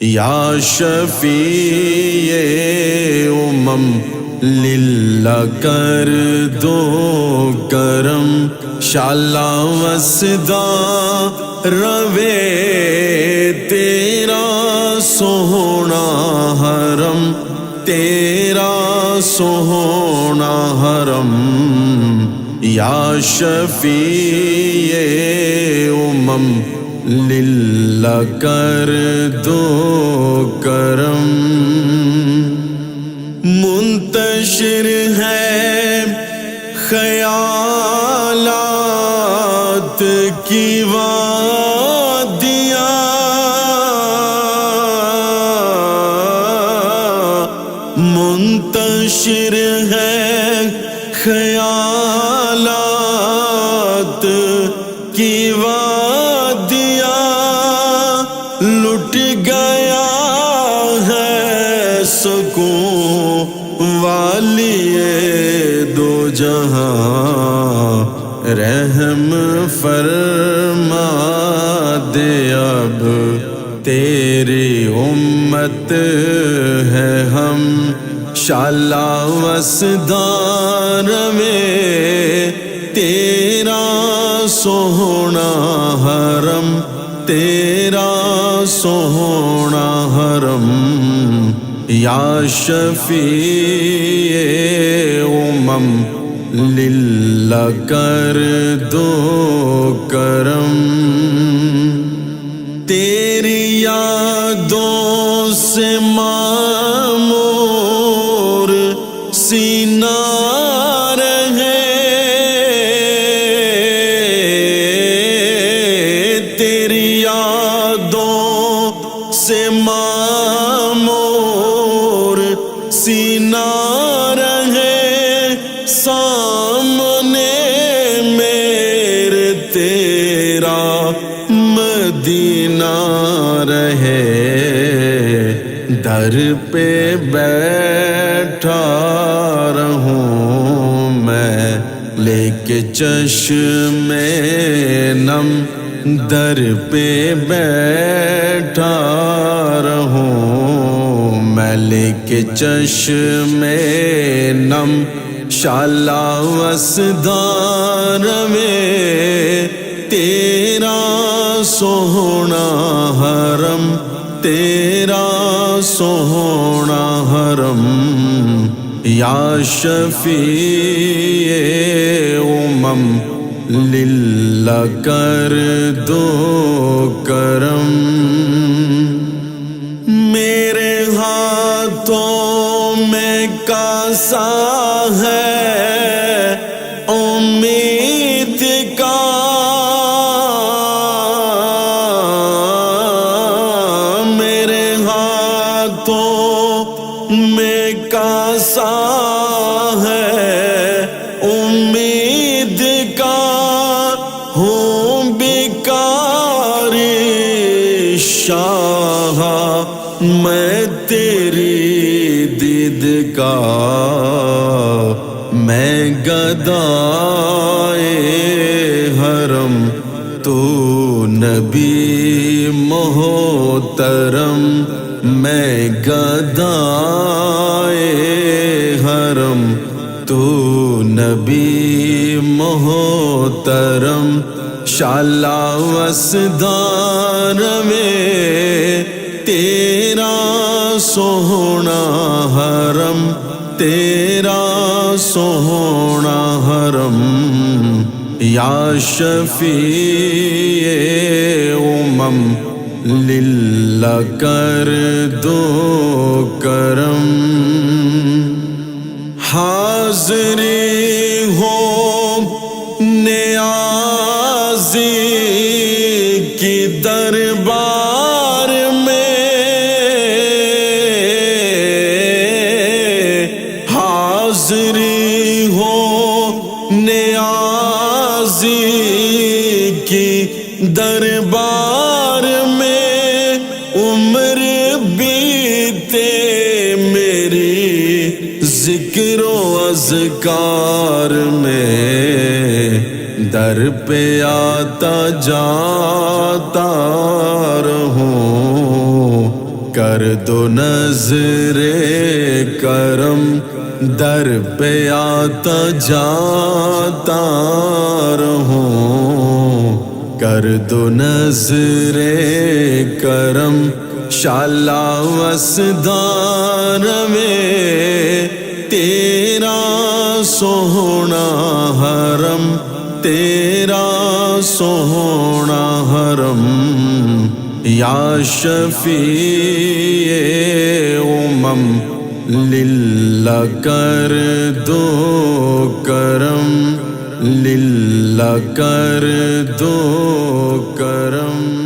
یا شفیع امم للہ کر دو کرم، شالا وسدا روے تیرا سوہنا حرم، تیرا سوہنا حرم۔ یا شفیع امم للہ کر دو کرم، منتشر ہے خیالات کی وادیاں، منتشر ہے خیالات کی وادیاں، لٹ گیا ہے سکون والی دو جہاں، رحم فرما دے اب تیری امت ہے ہم، شالا وسدا روے تیرا سوہنا حرم، تیرا سوہنا حرم۔ یا شفیع امم للہ کر دو کرم، تیری یادوں سے معمور سینہ رہے، تیری یادوں سے معمور سینہ رہے، سامنے میرے تیرا مدینہ رہے، در پہ بیٹھا رہوں میں لے کے چشم نم، در پہ بیٹھا رہوں میں لے کے چشم نم، شالا وسدا روے تیرا سوہنا حرم، تیرا سوہنا حرم۔ یا شفیع امم للہ کر دو کرم، میرے ہاتھوں میں کاسا ہے امید کا، میرے ہاتھوں میں کاسا ہے امید کا، ہوں بیکاری شاہ میں تیری دید کا، میں گدائے حرم تو نبی محترم، میں گدائے حرم تو نبی محترم، شالا وسدا روے تیرا سوہنا حرم، تیرا سوہنا حرم۔ یا شفیع امم للہ کر دو کرم، حاضری ہو نیازی کی دربار میں، حاضری ہو نیازی کی دربار میں، عمر بیتے میری ذکر و اذکار میں، در پہ آتا جاتا رہوں کر دو نظر کرم در پہ آتا جاتا رہوں کر دو نظر کرم شالا وسدان میں تیرا سوہنا حرم تیرا سوہنا حرم یا شفیع للہ کر دو کرم للہ کر دو کرم